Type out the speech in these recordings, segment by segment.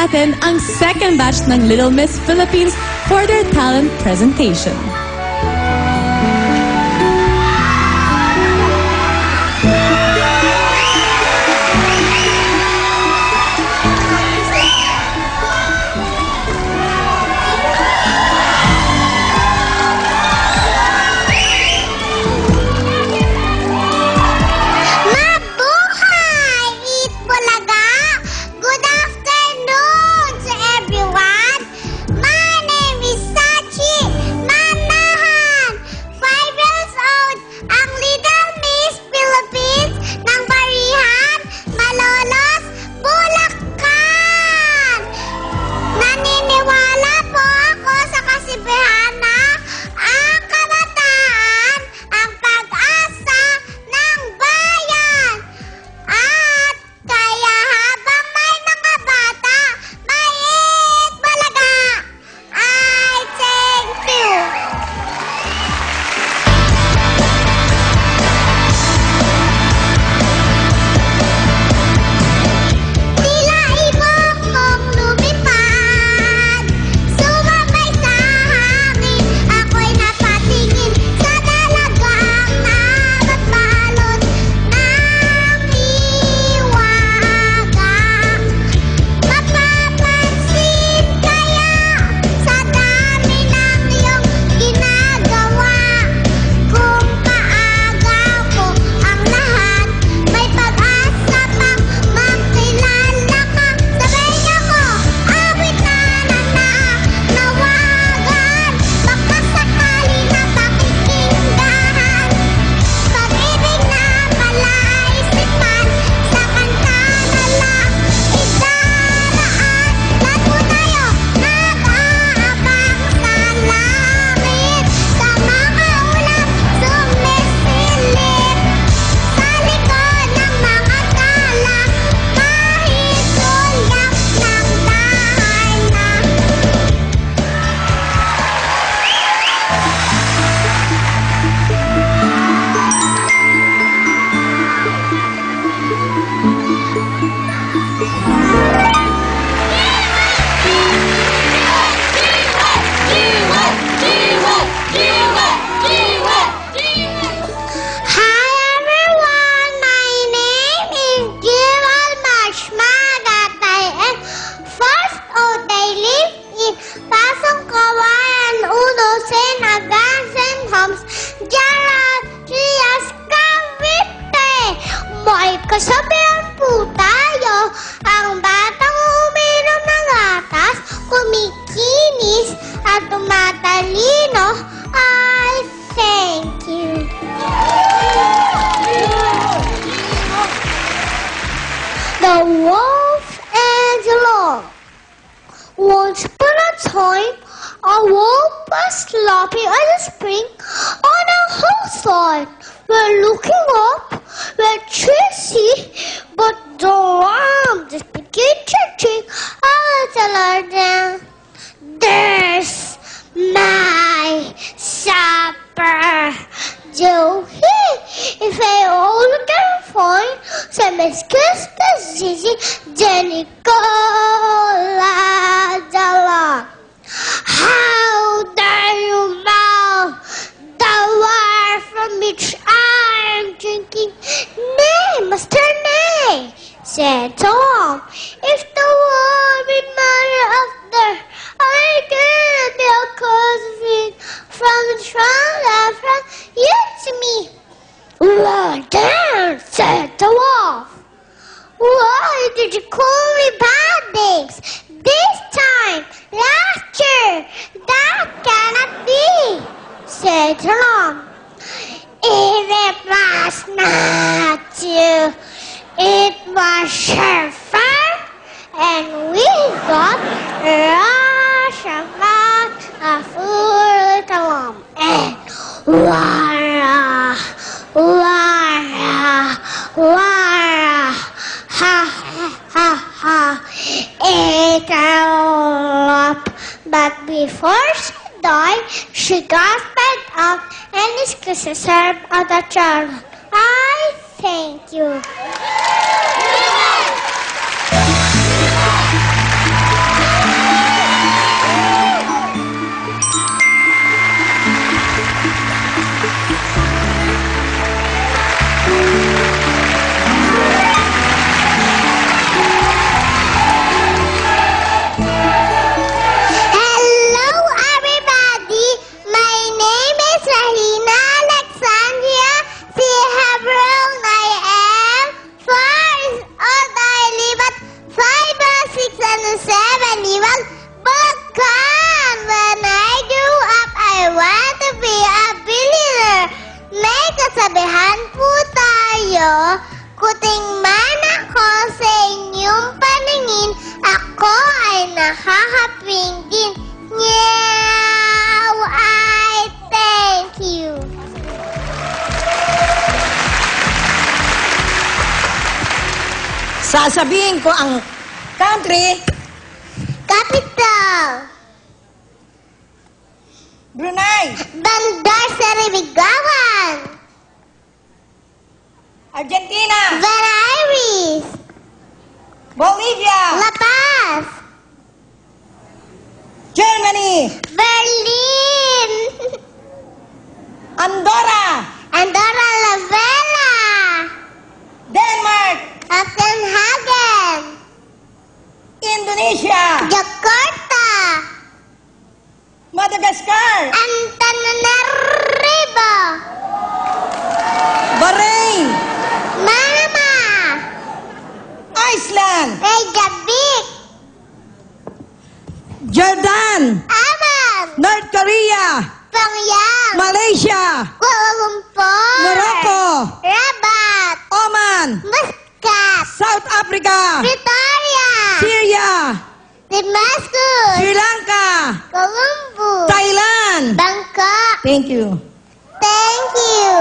natin ang second batch ng Little Miss Philippines for their talent presentation. Kasabihan po tayo, ang batang uminom ng gatas, kumikinis at tumatalino. I thank you. The Wolf and the Lamb. Once upon a time, a wolf was slopping at a spring on a hillside. We're looking up, we're chasing, but the lamb just began to drink all the land. There's my supper. Do he? If I all can find some excuse to Zizi, Jenny, Cola, the lamb. How dare you mow the water from which I'm drinking? Nay, master, nay, said Tom. If the water be matter of there, I get the cause of it from the front from you to me. Well, then, said the wolf. Why did you call me bad names? This time, last year, that cannot be, said the lamb. If it was not you, it was your farm, and we got rush about a full lamb. And wara, wara, wara, ha ha ha ha, ate her all up. But before she died, she got fed up and is kisses her other child. I thank you. nakakaping din. Meow! I thank you. Sasabihin ko ang country, Capital. Brunei, Bandar Seri Begawan. Argentina, Buenos Aires. Bolivia, La Paz. Germany, Berlin. Andorra, Andorra la Vella. Denmark, Copenhagen. Indonesia, Jakarta. Madagascar, Antananarivo. Bahrain, Manama. Iceland, Reykjavik. Jordan, Amman. North Korea, Pyongyang. Malaysia, Kuala Lumpur. Morocco, Rabat. Oman, Muscat. South Africa, Pretoria. Syria, Damascus. Sri Lanka, Colombo. Thailand. Bangkok. Thank you. Thank you.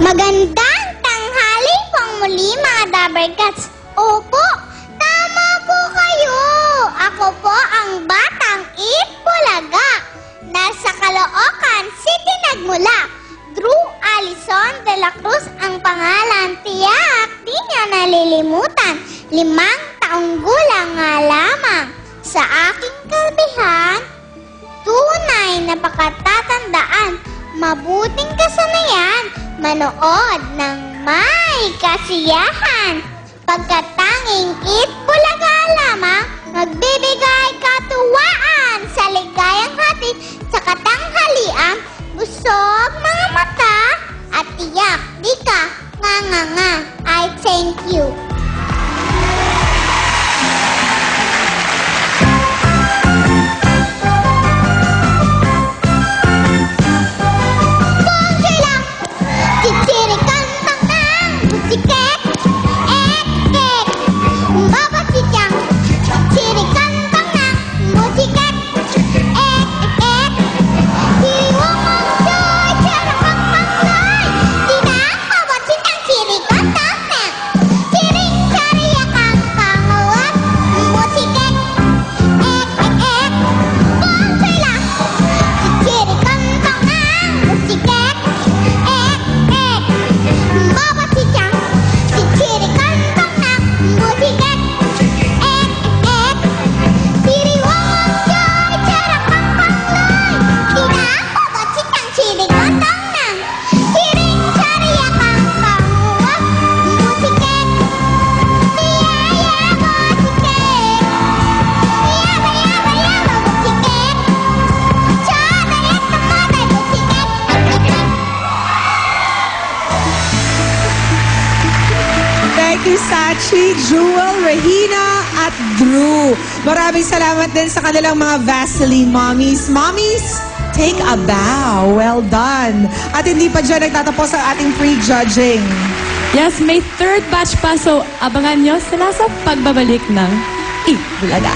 Magandang tanghali pong muli mga Dabarkats. Opo, tama po kayo. Ako po ang batang Itbulaga. Nasa Caloocan City nagmula. Drew Alison de la Cruz ang pangalan. Tiyak, di niya nalilimutan. 5 taong gulang nga lamang. Sa aking kalbihan, tunay na pakatatandaan, mabuting kasanayan, manood ng may kasiyahan. Pagkatanging Itbulaga lamang, magbibigay katuwaan sa ligayang hatid sa katanghalian, busog mga mata, at tiyak, di ka, nga. I thank you. Chichirikan tang musiket, ek, babat sijang. Chichirikan tang musiket, ek, siriwong mongsoy, charapang mongsoy. Tidak babat sijang chirikan tang. Chiring chariakang kangawat musiket, ek, bongsoy lang. Chichirikan tang musiket. Babat sijang, chichirikan tang musiket, ek, siriwang mongsoy, charapang mongsoy. Tidak babat sijang chirikan tang, chiring chariakang kangawat musiket. Yaba musiket, yaba musiket. Chadayak tamatay musiket. Thank you, Sachi, Jewel, Regina, at Drew. Maraming salamat din sa kanilang mga Vaseline mommies. Mommies, take a bow. Well done. At hindi pa dyan nagtatapos ang ating pre-judging. Yes, may third batch pa, so abangan nyo sila sa pagbabalik ng Itbulaga.